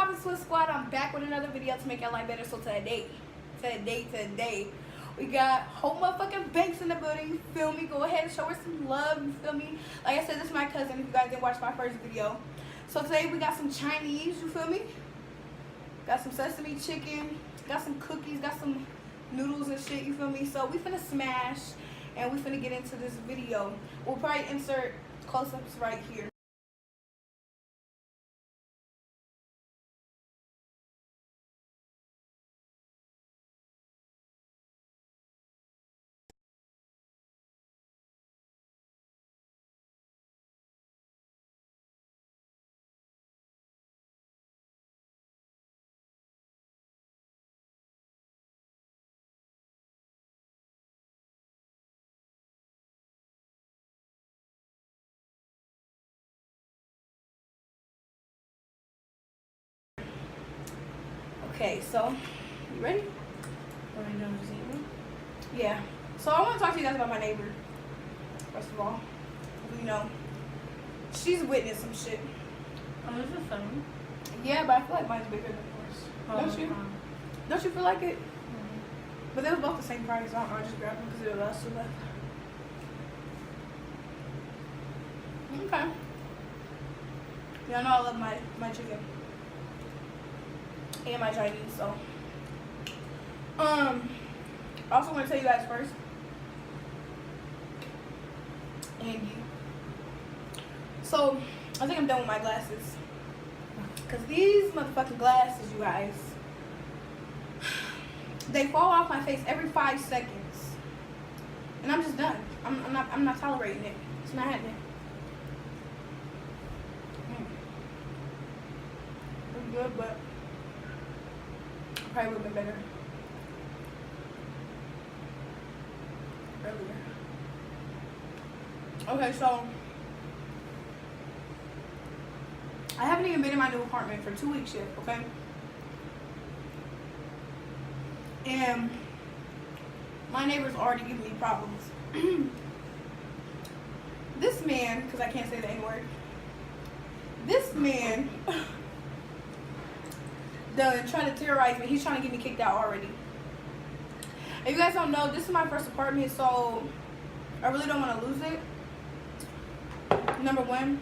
poppin' Swiss Squad? I'm back with another video to make your life better. So today, we got whole motherfucking Banks in the building, you feel me? Go ahead and show her some love, you feel me? Like I said, this is my cousin if you guys didn't watch my first video. So today we got some Chinese, you feel me? Got some sesame chicken, got some cookies, got some noodles and shit, you feel me? So we finna smash and we finna get into this video. We'll probably insert close-ups right here. Okay, so you ready? What are you doing, just eating? Yeah. So I want to talk to you guys about my neighbor. First of all, you know, she's witnessed some shit. Oh, this is funny. Yeah, but I feel like mine's bigger than yours. Don't you? Don't you feel like it? Mm-hmm. But they were both the same price. I just grabbed them because they were last two left. Okay. Y'all know I love my chicken and my Chinese, so I also want to tell you guys first, and you. So I think I'm done with my glasses, cause these motherfucking glasses, you guys, they fall off my face every 5 seconds, and I'm just done. I'm not tolerating it. It's not happening. It's good, but probably would have been better earlier. Okay, so I haven't even been in my new apartment for 2 weeks yet, okay? And my neighbor's already giving me problems. This man, because I can't say the N-word, this man done trying to terrorize me. He's trying to get me kicked out already. If you guys don't know, this is my first apartment, so I really don't want to lose it. Number one.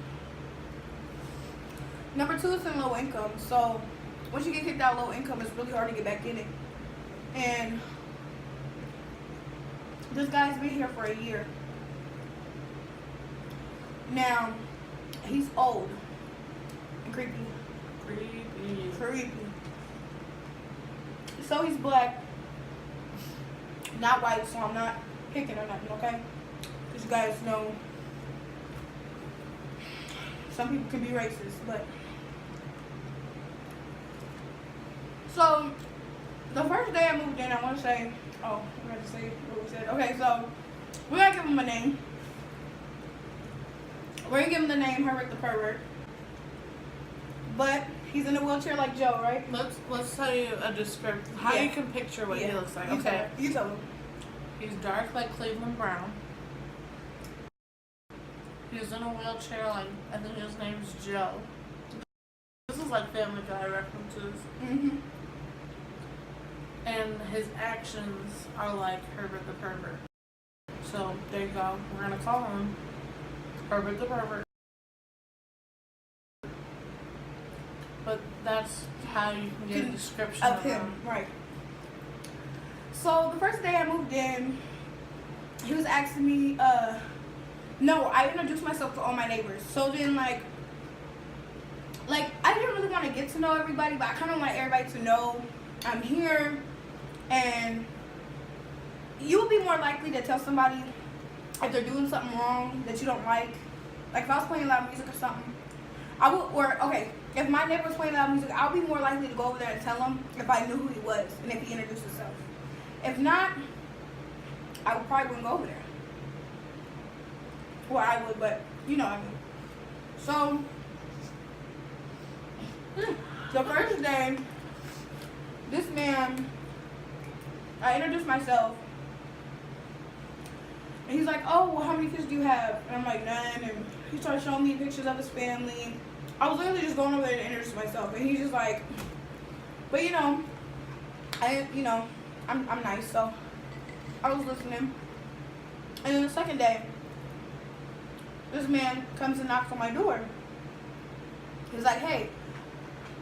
Number two, it's in low income. So once you get kicked out low income, it's really hard to get back in it. And this guy's been here for a year. Now, he's old and creepy. Creepy. So he's black, not white, so I'm not picking or nothing, okay? Because you guys know some people can be racist, but so the first day I moved in, I want to say, oh, I'm going to say what we said. Okay, so we're going to give him a name. We're going to give him the name Herbert the Pervert. But he's in a wheelchair like Joe, right? Let's tell you a description. How you can picture what he looks like. Okay. You tell him. He's dark like Cleveland Brown. He's in a wheelchair like, I think his name's Joe. This is like Family Guy references. Mm-hmm. And his actions are like Herbert the Pervert. So there you go. We're gonna call him Herbert the Pervert. But that's how you can get a description of him. Right. So the first day I moved in, he was asking me, no, I introduced myself to all my neighbors. So then like I didn't really want to get to know everybody, but I kind of want everybody to know I'm here. And you'll be more likely to tell somebody if they're doing something wrong that you don't like. Like if I was playing loud music or something, I would, or okay, if my neighbor was playing loud music, I'll be more likely to go over there and tell him if I knew who he was and if he introduced himself. If not, I would probably wouldn't go over there. Well, I would, but you know what I mean. So, the first day, this man, I introduced myself, and he's like, oh, well, how many kids do you have? And I'm like, none. And he started showing me pictures of his family. I was literally just going over there to introduce myself, and he's just like, but you know, I'm nice, so I was listening. And then the second day, this man comes and knocks on my door. He's like, hey,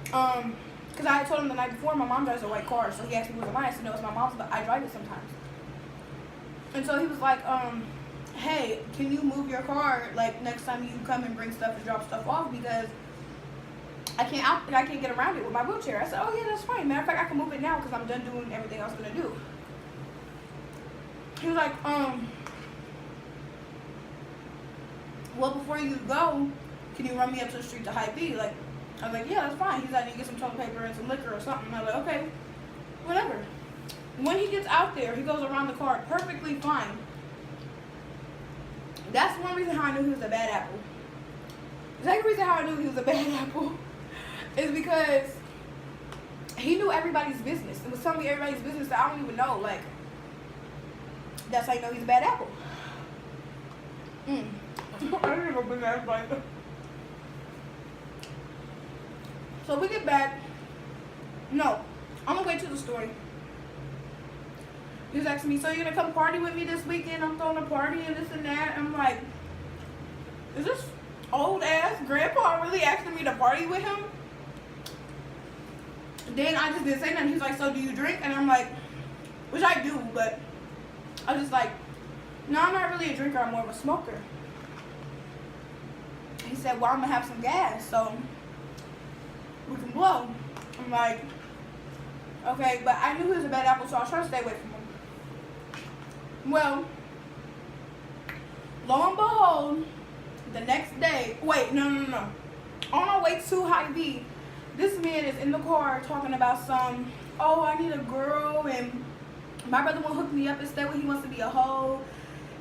because I had told him the night before my mom drives a white car, so he asked me was it mine. I said no, it's my mom's, but I drive it sometimes. And so he was like, hey, can you move your car like next time you come and bring stuff and drop stuff off, because I can't get around it with my wheelchair. I said, oh yeah, that's fine. Matter of fact, I can move it now because I'm done doing everything I was gonna do. He was like, well, before you go, can you run me up to the street to Hy-Vee? Like, I was like, yeah, that's fine. He's like, I need to get some toilet paper and some liquor or something. I was like, okay, whatever. When he gets out there, he goes around the car perfectly fine. That's one reason how I knew he was a bad apple. The second reason how I knew he was a bad apple is because he knew everybody's business. It was telling me everybody's business that I don't even know. Like, that's how you know he's a bad apple. I didn't even bring that everybody. So we get back. No, I'm gonna wait till the story. He was asking me, so you're gonna come party with me this weekend? I'm throwing a party and this and that. I'm like, is this old ass grandpa really asking me to party with him? Then I just didn't say nothing. He's like, so do you drink? And I'm like, which I do, but I was just like, no, I'm not really a drinker. I'm more of a smoker. He said, well, I'm gonna have some gas, so we can blow. I'm like, okay, but I knew he was a bad apple, so I was trying to stay away from him. Well, lo and behold, the next day, wait, no. On our way to Hy-Vee, this man is in the car talking about some, oh, I need a girl, and my brother won't hook me up instead when he wants to be a hoe,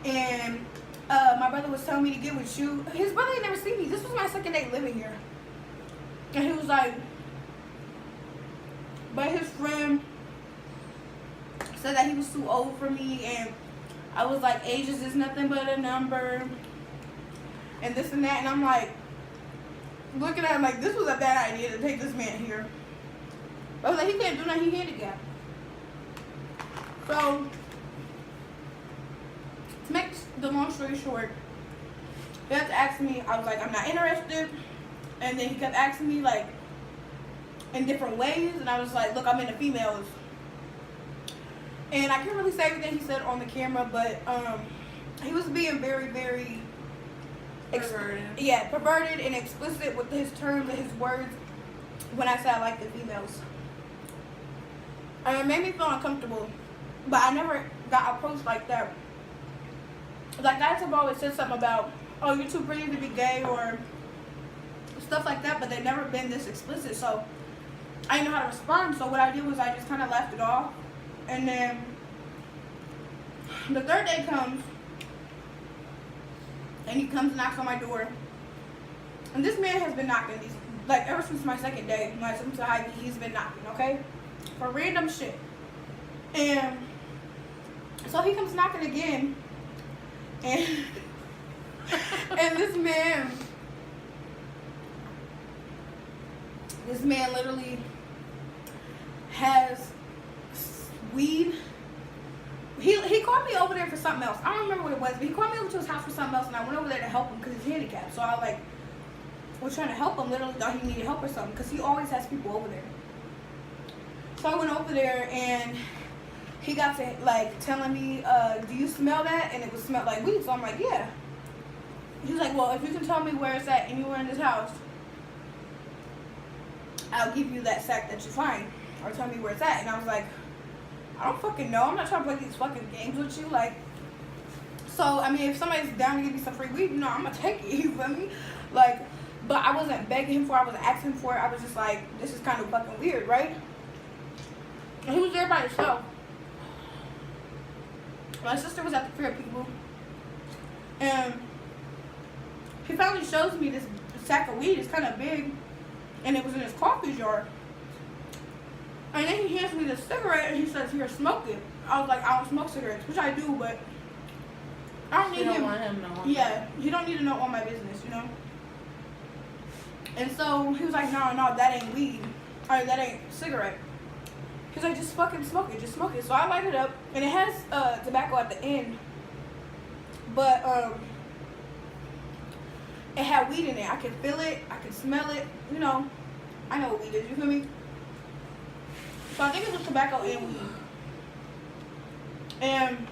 and my brother was telling me to get with you. His brother had never seen me. This was my second day living here. And he was like, but his friend said that he was too old for me, and I was like, ages is nothing but a number, and this and that. And I'm like, looking at him like, this was a bad idea to take this man here. But I was like, he can't do nothing, he handicapped. So, to make the long story short, he had to ask me, I was like, I'm not interested. And then he kept asking me, like, in different ways. And I was like, look, I'm into females. And I can't really say everything he said on the camera, but he was being very, very perverted. Perverted and explicit with his terms and his words when I said I liked the females. And it made me feel uncomfortable. But I never got approached like that. Like, guys have always said something about, oh, you're too pretty to be gay or stuff like that, but they've never been this explicit. So I didn't know how to respond. So what I did was I just kind of laughed it off. And then the third day comes, and he comes and knocks on my door. And this man has been knocking these, like, ever since my second day when I took him to Hy-Vee, he's been knocking, okay? For random shit. And so he comes knocking again, and and this man literally has weed. He called me over there for something else. I don't remember what it was, but he called me over to his house for something else, and I went over there to help him because he's handicapped. So I was trying to help him. Literally thought he needed help or something because he always has people over there. So I went over there, and he got to telling me, do you smell that? And it would smell like weed. So I'm like, yeah. He was like, well, if you can tell me where it's at anywhere in this house, I'll give you that sack that you find, or tell me where it's at. And I was like, I don't fucking know. I'm not trying to play these fucking games with you. Like, so, I mean, if somebody's down to give me some free weed, I'm going to take it. You feel me? Like, but I wasn't begging him for it. I wasn't asking for it. I was just like, this is kind of fucking weird, right? And he was there by himself. My sister was at the crib, people. And he finally shows me this sack of weed. It's kind of big. And it was in his coffee jar. And then he hands me the cigarette and he says, here, smoke it. I was like, I don't smoke cigarettes, which I do, but I don't need him. Want him to know. Yeah, you don't need to know all my business, you know? And so he was like, no, that ain't weed. Or that ain't cigarette. He was like, just fucking smoke it, just smoke it. So I light it up, and it has tobacco at the end. But it had weed in it. I could feel it, I could smell it. You know, I know what weed is, you feel me? So I think it was tobacco and weed. And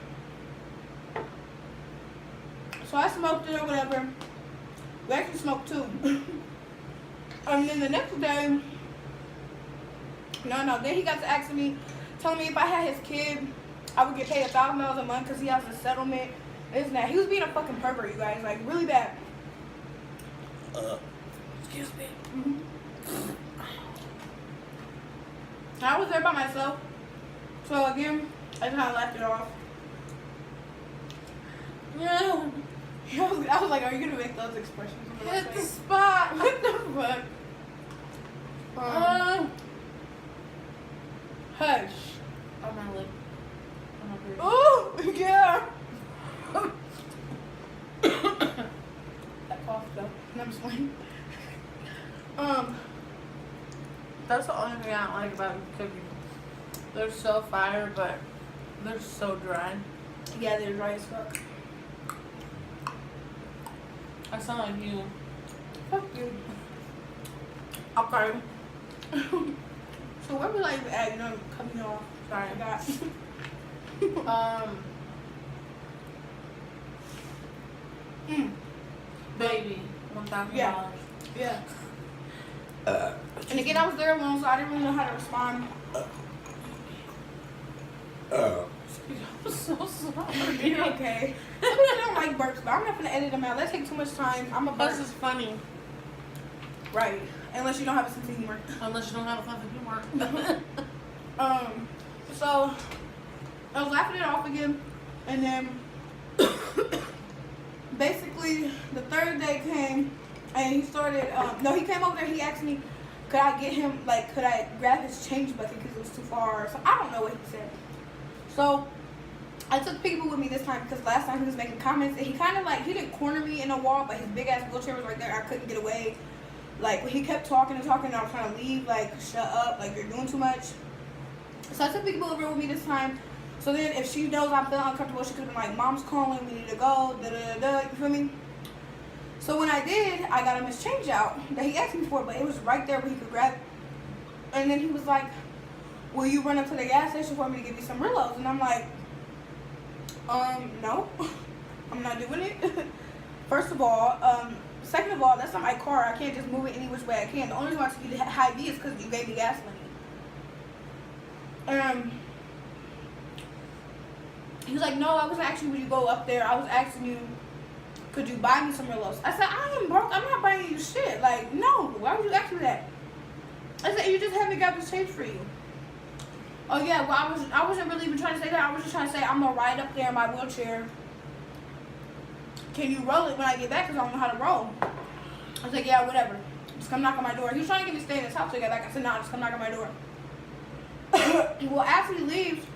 so I smoked it or whatever. We actually smoked too. And then the next day, then he got to asking me, telling me if I had his kid, I would get paid $1,000 a month because he has a settlement. This and that. He was being a fucking pervert, you guys, like really bad. Excuse me. Mm-hmm. I was there by myself, so again, I kind of laughed it off. Yeah. I was like, are you gonna make those expressions? Hit the spot. What the fuck? Hush. On my lip. On my beard. Oh, yeah. That cough though. No, I'm just playing. That's the only thing I don't like about cookies. They're so fire, but they're so dry. Yeah, they're dry as fuck. I sound like you. Fuck you. Okay. So where was I even at? You know, coming off. Sorry, I forgot. Baby, $1,000. Yeah. And again, I was there alone, so I didn't really know how to respond. I'm so sorry. You're okay. Some people don't like burps, but I'm not gonna edit them out. That takes too much time. I'm a burp. This is funny. Right. Unless you don't have a sense of humor. Unless you don't have a sense of humor. So I was laughing it off again, and then basically the third day came, and he started. He came over there. He asked me, could I get him, like, could I grab his change bucket because it was too far? So I don't know what he said. So I took people with me this time because last time he was making comments, and he kind of like, he didn't corner me in a wall, but his big ass wheelchair was right there. I couldn't get away. Like, he kept talking and talking, and I was trying to leave, like, shut up, like, you're doing too much. So I took people over with me this time. So then if she knows I'm feeling uncomfortable, she could have been like, Mom's calling, we need to go, da-da-da-da, you feel me? So when I did, I got him his change out that he asked me for, but it was right there where he could grab it. And then he was like, will you run up to the gas station for me to give you some Rillos? And I'm like, no, I'm not doing it. First of all, second of all, that's not my car. I can't just move it any which way I can. The only reason I took you to Hy-Vee is because you gave me gas money. He was like, no, I wasn't asking you when you go up there. I was asking you, could you buy me some Rillos? I said, I am broke. I'm not buying you shit. Like, no. Why would you ask me that? I said, you just haven't got this change for you. Oh yeah, well I wasn't really even trying to say that. I was just trying to say I'm gonna ride up there in my wheelchair. Can you roll it when I get back? Because I don't know how to roll. I was like, yeah, whatever. Just come knock on my door. He was trying to get me to stay in his house to get back. I said, nah, just come knock on my door. Well, after he leaves,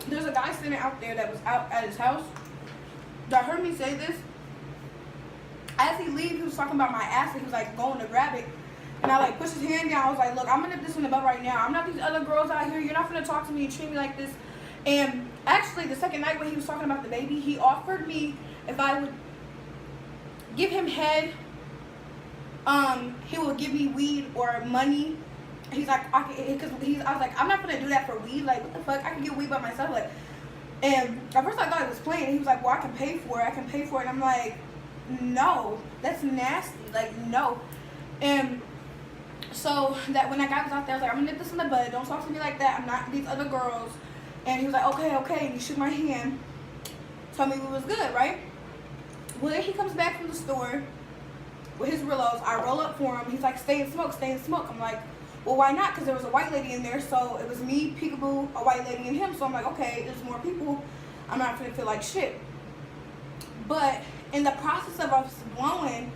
there's a guy sitting out there that was out at his house that heard me say this. As he leaves, he was talking about my ass and he was like going to grab it. And I like pushed his hand down. I was like, look, I'm gonna nip this in the butt right now. I'm not these other girls out here. You're not gonna talk to me and treat me like this. And actually, the second night when he was talking about the baby, he offered me if I would give him head, he would give me weed or money. He's like, I was like, I'm not gonna do that for weed. Like, what the fuck? I can get weed by myself. Like, and at first I thought he was playing. He was like, well, I can pay for it. I can pay for it. And I'm like, no, that's nasty. Like, no. And so that when that guy was out there, I was like, I'm gonna nip this in the bud. Don't talk to me like that. I'm not these other girls. And he was like, okay. And he shook my hand, told me we was good, right? Well, then he comes back from the store with his Rillos. I roll up for him. He's like, stay and smoke. I'm like, well, why not? Because there was a white lady in there. So it was me, Peekaboo, a white lady, and him. So I'm like, okay, there's more people. I'm not gonna feel like shit. But in the process of us blowing,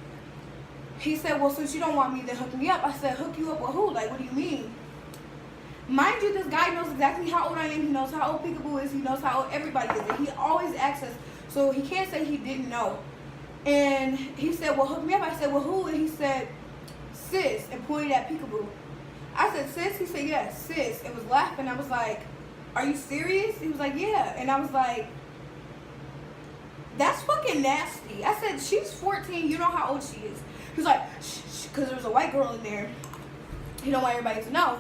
he said, well, since you don't want me, then hook me up. I said, hook you up with who? Like, what do you mean? Mind you, this guy knows exactly how old I am. He knows how old Peekaboo is. He knows how old everybody is. And he always asks us. So he can't say he didn't know. And he said, well, hook me up. I said, well, who? And he said, sis, and pointed at Peekaboo. I said, sis? He said, yeah, sis, and was laughing. I was like, are you serious? He was like, yeah. And I was like, that's fucking nasty. I said, she's 14. You know how old she is. He was like, shh, because there was a white girl in there. He don't want everybody to know.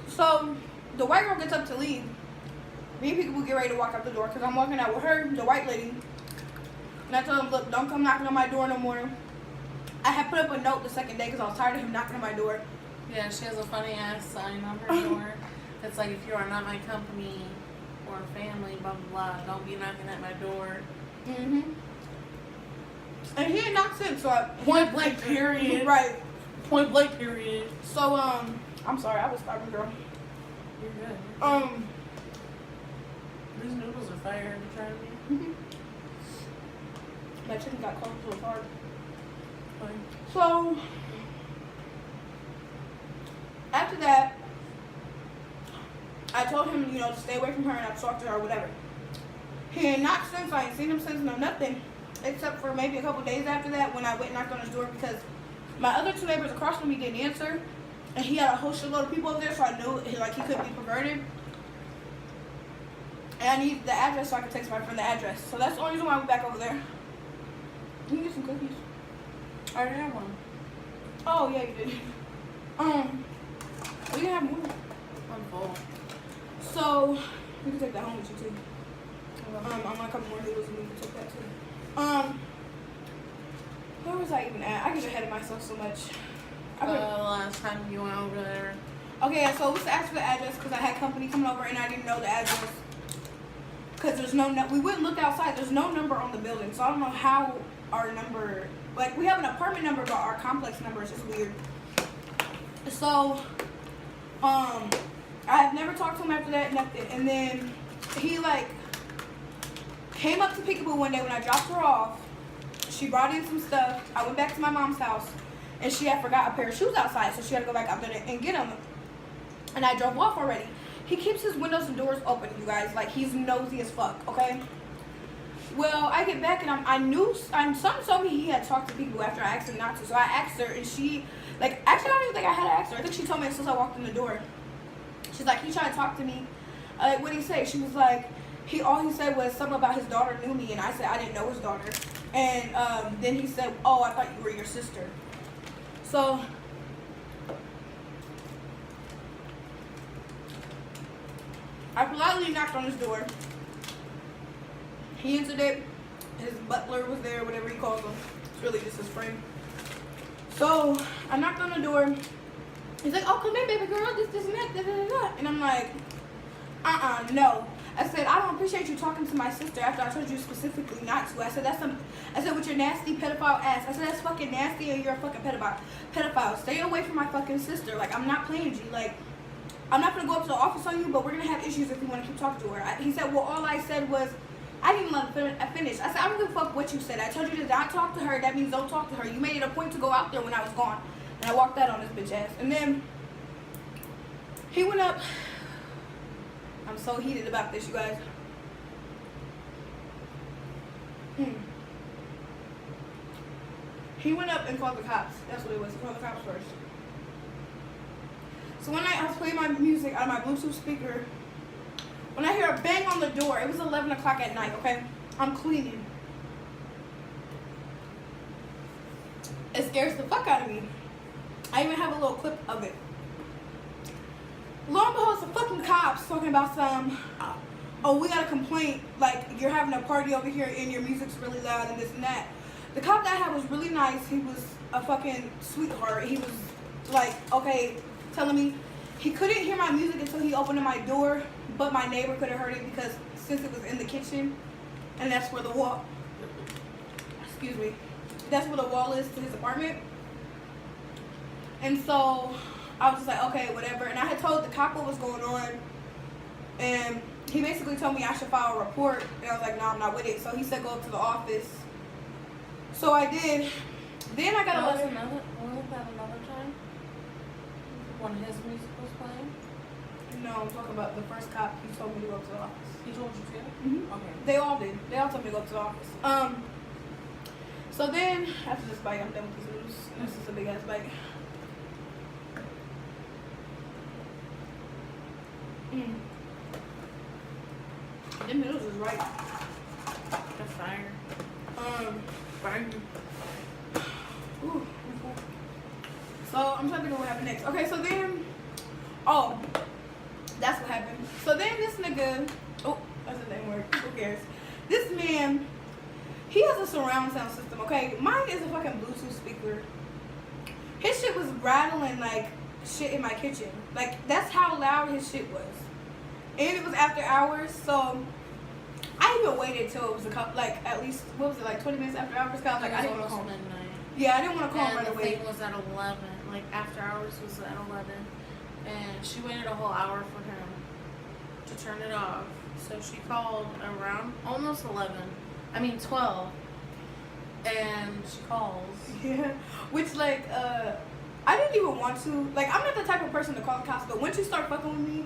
So the white girl gets up to leave. Me and Peekaboo get ready to walk out the door because I'm walking out with her, the white lady. And I told him, look, don't come knocking on my door no more. I had put up a note the second day because I was tired of him knocking on my door. Yeah, she has a funny ass sign on her door. It's like, if you are not my company or family, blah, blah, blah, don't be knocking at my door. Mm-hmm. And he ain't knocked since, so Point blank, period. Right. Point blank, period. So, I'm sorry, I was starving, girl. You're good. These noodles are fire. Have you tried them? Mm-hmm. My chicken got cold to the hard. Fine. So, after that, I told him, you know, to stay away from her and not to talk to her or whatever. He ain't knocked since. I ain't seen him since, no nothing. Except for maybe a couple days after that when I went and knocked on his door because my other two neighbors across from me didn't answer. And he had a whole shitload of people over there, so I knew he couldn't be perverted. And I need the address so I can text my friend the address. So that's the only reason why I went back over there. You can get some cookies. I already have one. Oh, yeah, you did. We can have more. I'm full. So, you can take that home with you, too. I want a couple more noodles and you can take that, too. Where was I even at? I get ahead of myself so much. Last time you went over there. Okay, so we asked for the address because I had company coming over and I didn't know the address. Because there's no, we went and looked outside. There's no number on the building. So I don't know how our number, like we have an apartment number, but our complex number is just weird. So, I have never talked to him after that, nothing. And then he came up to Peekaboo one day when I dropped her off. She brought in some stuff. I went back to my mom's house and she had forgot a pair of shoes outside. So she had to go back out there and get them. And I drove off already. He keeps his windows and doors open, you guys. Like, he's nosy as fuck, okay? Well, I get back and something told me he had talked to people after I asked him not to. So I asked her and she, actually I don't even think I had to ask her. I think she told me as soon as I walked in the door. She's like, he tried to talk to me. What did he say? She was like, all he said was something about his daughter knew me. And I said, I didn't know his daughter. And then he said, oh, I thought you were your sister. So, I politely knocked on his door. He answered it. His butler was there, whatever he calls him. It's really just his friend. So, I knocked on the door. He's like, oh, come in, baby girl. This, and that, da, da, da. And I'm like, no. I said, I don't appreciate you talking to my sister after I told you specifically not to. I said, with your nasty pedophile ass. I said, that's fucking nasty and you're a fucking pedophile. Stay away from my fucking sister. Like, I'm not playing G. Like, I'm not going to go up to the office on you, but we're going to have issues if you want to keep talking to her. He said, well, all I said was, I didn't even let him finish. I said, I don't give a fuck what you said. I told you to not talk to her. That means don't talk to her. You made it a point to go out there when I was gone. And I walked out on this bitch ass. And then he went up. I'm so heated about this, you guys. He went up and called the cops. That's what it was. He called the cops first. So one night I was playing my music out of my Bluetooth speaker. When I hear a bang on the door, it was 11 o'clock at night, okay? I'm cleaning. It scares the fuck out of me. I even have a little clip of it. Lo and behold, it's the fucking cops talking about oh, we got a complaint, like, you're having a party over here and your music's really loud and this and that. The cop that I had was really nice. He was a fucking sweetheart. He was like, okay, telling me he couldn't hear my music until he opened my door, but my neighbor could have heard it because since it was in the kitchen, and that's where the wall, that's where the wall is to his apartment. And so I was just like, okay, whatever. And I had told the cop what was going on, and he basically told me I should file a report. And I was like, no, I'm not with it. So he said go up to the office. So I did. Then I got a letter. Wasn't that another time? When his music was playing? No, I'm talking about the first cop. He told me to go up to the office. He told you to? Mm-hmm. Okay. They all did. They all told me to go up to the office. So then, after this bite, I'm done with these noodles. This is a big ass bite. The noodles is right. The fire. Fire. Ooh. So I'm trying to think of what happened next. Okay, so then, oh, that's what happened. So then this nigga, oh, that's the name word. Who cares? This man, he has a surround sound system. Okay, mine is a fucking Bluetooth speaker. His shit was rattling like shit in my kitchen. Like that's how loud his shit was, and it was after hours. So I even waited till it was a couple, like at least what was it, like 20 minutes after hours? Cause I was like, I didn't want to call. Midnight. Yeah, I didn't want to call and right the away. thing was at 11. Like after hours was at 11, and she waited a whole hour for him to turn it off. So she called around almost 11. I mean 12. And she calls. Yeah, which like I didn't even want to. Like I'm not the type of person to call the cops, but once you start fucking with me,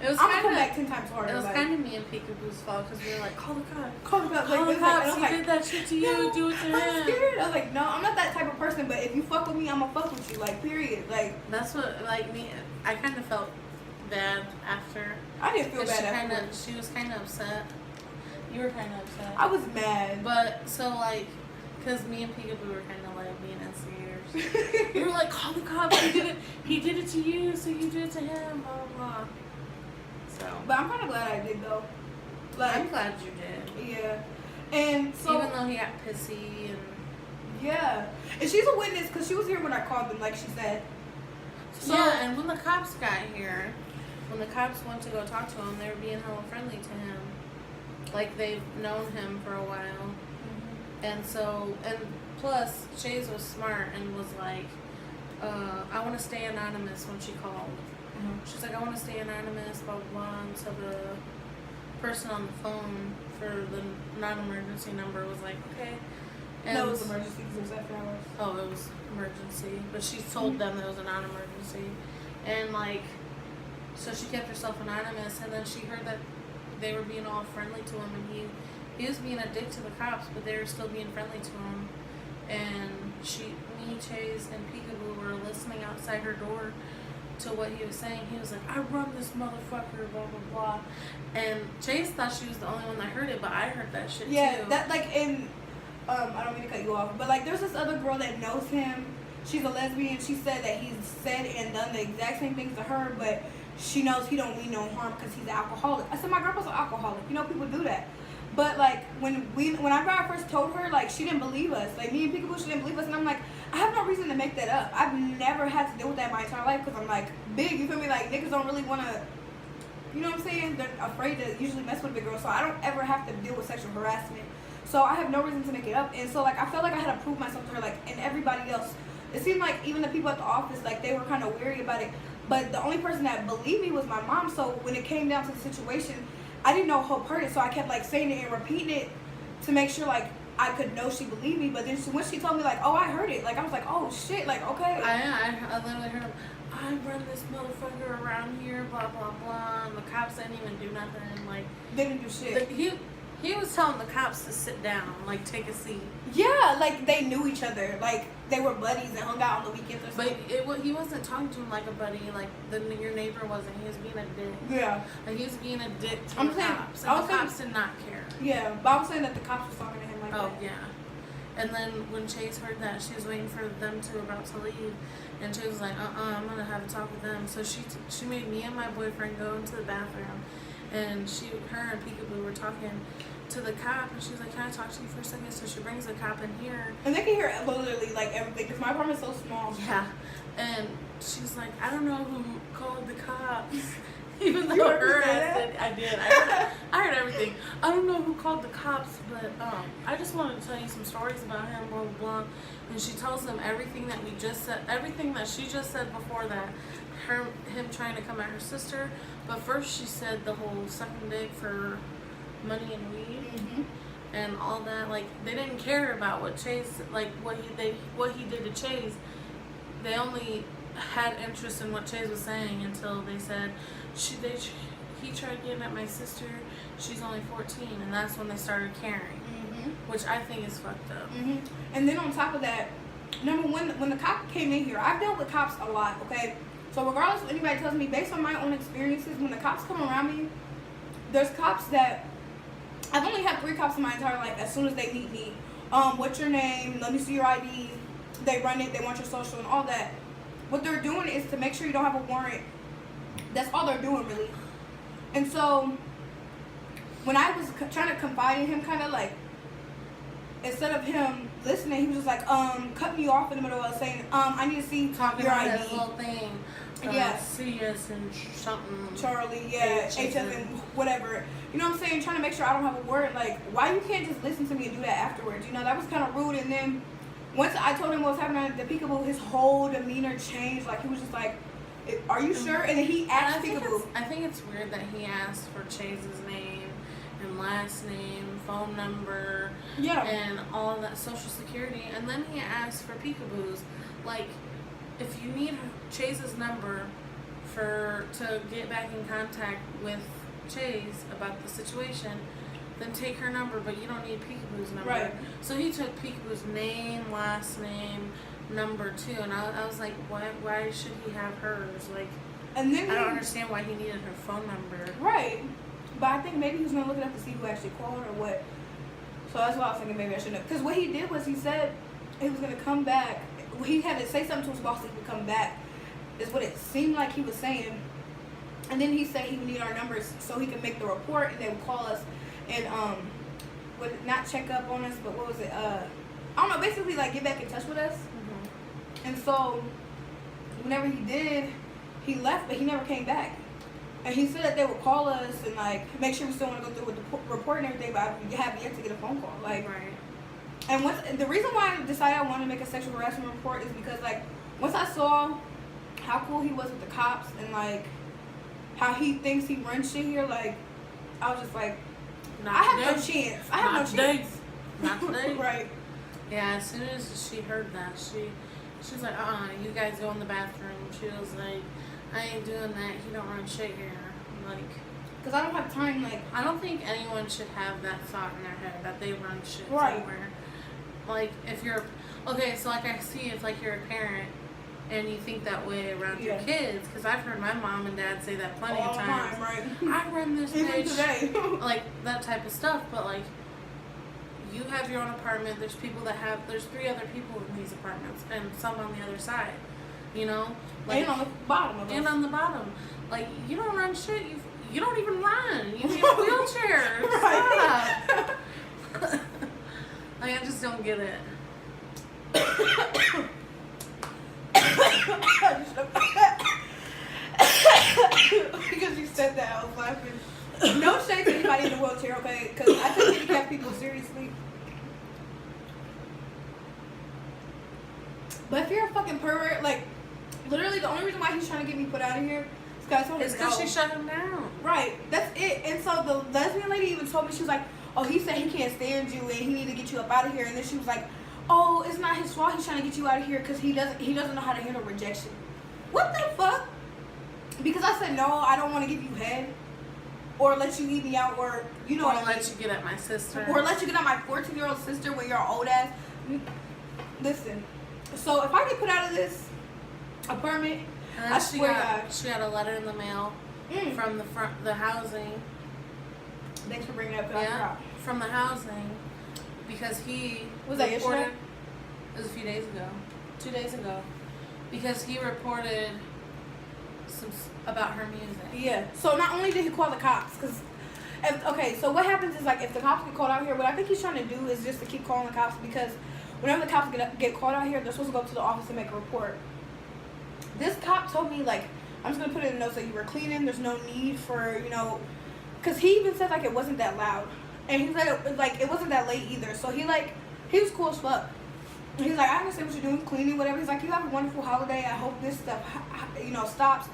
It was I'm gonna kind come back of 10 times harder. it was like, kind of me and Peekaboo's fault because we were like, call the cops. call the cops. Call the it's like- cops. and He I'm did that shit to you. no, Do it to I'm him. scared. I was like, no, I'm not that type of person. But if you fuck with me, I'm gonna fuck with you. Like period. Like That's what like me. I kind of felt bad after. I didn't feel 'Cause bad she afterwards. she was kind of upset. You were kind of upset. I was mad. But so like, cause me and Peekaboo were kind of like being instigators. We were like, call the cops. He did it to you, so you did it to him. Blah blah blah. So. But I'm kind of glad I did though. Like I'm glad you did. yeah, and so Even though he got pissy and. yeah, and she's a witness because she was here when I called them, like she said. So Yeah, and when the cops got here, when the cops went to go talk to him, they were being hella friendly to him. Like they've known him for a while. And so, and plus, Chase was smart and was like, I want to stay anonymous when she called. She's like, I want to stay anonymous, blah, blah, blah. And so the person on the phone for the non-emergency number was like, okay. And no, it was emergency because it was after hours. Oh, it was emergency. But she told them that it was a non-emergency. And, like, so she kept herself anonymous. And then she heard that they were being all friendly to him. And he was being a dick to the cops, but they were still being friendly to him. And me, Chase, and Peekaboo were listening outside her door to what he was saying. He was like, I run this motherfucker, blah, blah, blah. And Chase thought she was the only one that heard it, but I heard that shit, Yeah, too. that, like, in, I don't mean to cut you off, but, like, there's this other girl that knows him. She's a lesbian. She said that he's said and done the exact same things to her, but she knows he don't mean no harm because he's an alcoholic. I said, my grandpa's an alcoholic. You know, people do that. But, like, when I first told her, like, she didn't believe us. Like, me and Peekaboo, she didn't believe us. And I'm like, I have no reason to make that up. I've never had to deal with that my entire life because I'm, like, big. You feel me? Like, niggas don't really want to, you know what I'm saying? They're afraid to usually mess with a big girl. So I don't ever have to deal with sexual harassment. So I have no reason to make it up. And so, like, I felt like I had to prove myself to her, like, and everybody else. It seemed like even the people at the office, like, they were kind of weary about it. But the only person that believed me was my mom. So when it came down to the situation, I didn't know Hope heard it. So I kept, like, saying it and repeating it to make sure, like, I could know she believed me. But then when she told me, like, oh, I heard it. Like, I was like, oh, shit. Like, okay. I literally heard him, I run this motherfucker around here, blah, blah, blah. And the cops didn't even do nothing. Like, They didn't do shit. He was telling the cops to sit down, like, take a seat. Yeah, like, they knew each other. Like, they were buddies and hung out on the weekends or something. But he wasn't talking to him like a buddy, like your neighbor wasn't. He was being a dick. Yeah. Like, he was being a dick to I'm the saying- cops. I And was the cops did not care. Yeah, but I was saying that the cops was talking to him like Oh, that. yeah. And then when Chase heard that, she was waiting for them to about to leave. And Chase was like, I'm going to have a talk with them. So she made me and my boyfriend go into the bathroom. And her and Peekaboo were talking to the cop. And she was like, can I talk to you for a second? So she brings the cop in here. And they can hear literally, like, everything. Because my apartment's so small. Yeah. And she's like, I don't know who called the cops. Even You though heard her me say ass that? said, I did. I heard everything. I don't know who called the cops, but I just wanted to tell you some stories about him, blah, blah, blah. And she tells them everything that we just said, everything that she just said before that. Him trying to come at her sister. But first she said the whole sucking dick for money and weed. Mm-hmm. And all that. Like, they didn't care about what Chase, like, what he did to Chase. They only had interest in what Chase was saying until they said he tried getting at my sister. She's only 14, and that's when they started caring. Mm-hmm. which I think is fucked up. And then on top of that, number one, when the cop came in here, I've dealt with cops a lot, okay? So regardless of what anybody tells me, based on my own experiences, when the cops come around me, there's cops that, I've only had 3 cops in my entire life. As soon as they meet me, what's your name? Let me see your ID. They run it, they want your social and all that. What they're doing is to make sure you don't have a warrant. That's all they're doing, really. And so, when I was trying to confide in him, kind of like, instead of him listening, he was just like, cut me off in the middle of saying, I need to see Talking your about ID. that little thing. Yeah. CS and something. Charlie, yeah, HF and whatever. You know what I'm saying? Trying to make sure I don't have a word. Like, why you can't just listen to me and do that afterwards? You know, that was kind of rude. And then once I told him what was happening at the Peekaboo, his whole demeanor changed. Like, he was just like, are you sure? And then he asked Peekaboo. I think it's weird that he asked for Chase's name and last name, phone number, and all of that, social security, and then he asked for Peekaboo's. Like, if you need Chase's number to get back in contact with Chase about the situation, then take her number, but you don't need Peekaboo's number. Right. So he took Peekaboo's name, last name, number too, and I was like, why should he have hers? Like, and then I don't understand why he needed her phone number. Right. But I think maybe he was going to look it up to see who actually called or what. So that's why I was thinking maybe I shouldn't have. Because what he did was he said he was going to come back. He had to say something to his boss so he would come back, is what it seemed like he was saying. And then he said he would need our numbers so he could make the report, and they would call us and would not check up on us, but what was it? I don't know, basically like get back in touch with us. And so whenever he did, he left, but he never came back. And he said that they would call us and like make sure we still want to go through with the report and everything, but I have yet to get a phone call. Like, right. And the reason why I decided I wanted to make a sexual harassment report is because like once I saw how cool he was with the cops and like how he thinks he runs shit here, like I was just like, I have no chance. I have no chance. Not today. Right. Yeah, as soon as she heard that, she was like, you guys go in the bathroom. She was like, I ain't doing that. He don't run shit here. Like, because I don't have time. Like, I don't think anyone should have that thought in their head that they run shit right. somewhere. Like, if you're okay, so like I see, if like you're a parent and you think that way around your kids, because I've heard my mom and dad say that plenty of times. Right. I run this even bitch, today. like that type of stuff. But like, you have your own apartment. There's 3 other people in these apartments, and some on the other side. You know, like, and on the bottom of us. And on the bottom, like you don't run shit. You don't even run. You be in a wheelchair. Right. Stop. Like, I just don't get it. Because you said that, I was laughing. No shade to anybody in the wheelchair, okay? Because I take handicapped people seriously. But if you're a fucking pervert, like, literally the only reason why he's trying to get me put out of here is because I told him it's because she shut him down. Right, that's it. And so the lesbian lady even told me, she was like, oh, he said he can't stand you and he need to get you up out of here. And then she was like, oh, it's not his fault. He's trying to get you out of here because he doesn't know how to handle rejection. What the fuck? Because I said, no, I don't want to give you head or let you eat me out or, you know or what I mean. let you get at my sister. Or let you get at my 14-year-old sister when you're old ass. Listen, so if I get put out of this apartment, I swear God. She got a letter in the mail from the housing. Thanks for bringing it up. Yeah, from the housing, because he was that yesterday? It was a few days ago, 2 days ago, because he reported about her music. Yeah. So not only did he call the cops, because so what happens is like if the cops get called out here, what I think he's trying to do is just to keep calling the cops because whenever the cops get called out here, they're supposed to go to the office and make a report. This cop told me like I'm just gonna put it in the notes that you were cleaning. There's no need for because he even said like it wasn't that loud, and he said like it wasn't that late either. So he was cool as fuck. He's like, I understand what you're doing, cleaning, whatever. He's like, you have a wonderful holiday. I hope this stuff stops.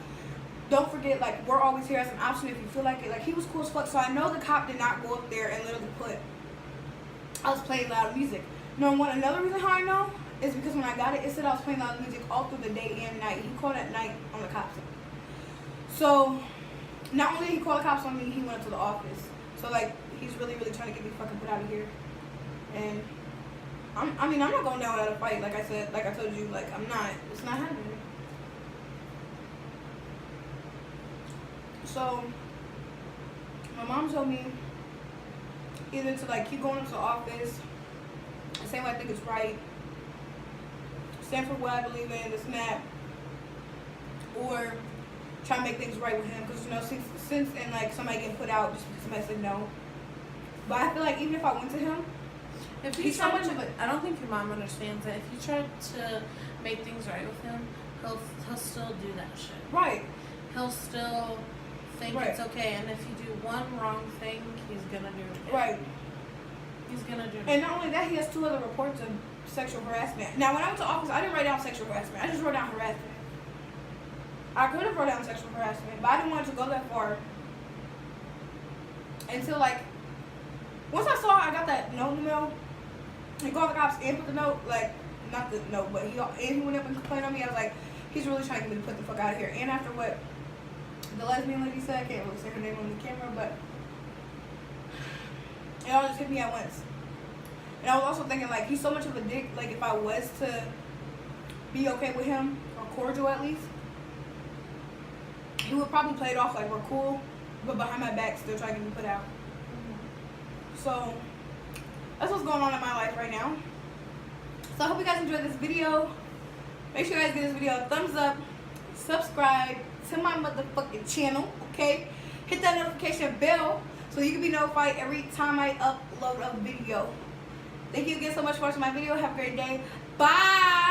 Don't forget, like, we're always here as an option if you feel like it. Like, he was cool as fuck. So I know the cop did not go up there and literally put, I was playing loud music. Another reason how I know is because when I got it, it said I was playing loud music all through the day and night. He called at night on the cops. So not only did he call the cops on me, he went to the office. So, like, he's really, really trying to get me fucking put out of here. And I'm not going down without a fight. Like I said, like I told you, like I'm not. It's not happening. So my mom told me either to like keep going to the office, saying what I think is right, stand for what I believe in, this and that, or try to make things right with him. Because, you know, since and like somebody getting put out just because somebody said no. But I feel like even if I went to him, if he's so much of a... I don't think your mom understands that if you try to make things right with him, he'll still do that shit. Right. He'll still think Right. it's okay, and if you do one wrong thing, he's gonna do it again. Right. He's gonna do it. And not only that, he has 2 other reports of sexual harassment. Now, when I went to office, I didn't write down sexual harassment. I just wrote down harassment. I could have wrote down sexual harassment, but I didn't want it to go that far until, like, once I saw I got that note in the mail, he called the cops and put the note, like, not the note, but he went up and complained on me. I was like, he's really trying to get me to put the fuck out of here. And after what the lesbian lady said, I can't really say her name on the camera, but it all just hit me at once. And I was also thinking, like, he's so much of a dick, like, if I was to be okay with him, or cordial at least, he would probably play it off like we're cool, but behind my back still trying to get me put out. So that's what's going on in my life right now. So I hope you guys enjoyed this video. Make sure you guys give this video a thumbs up, subscribe to my motherfucking channel, okay? Hit that notification bell so you can be notified every time I upload a video. Thank you again so much for watching my video. Have a great day. Bye!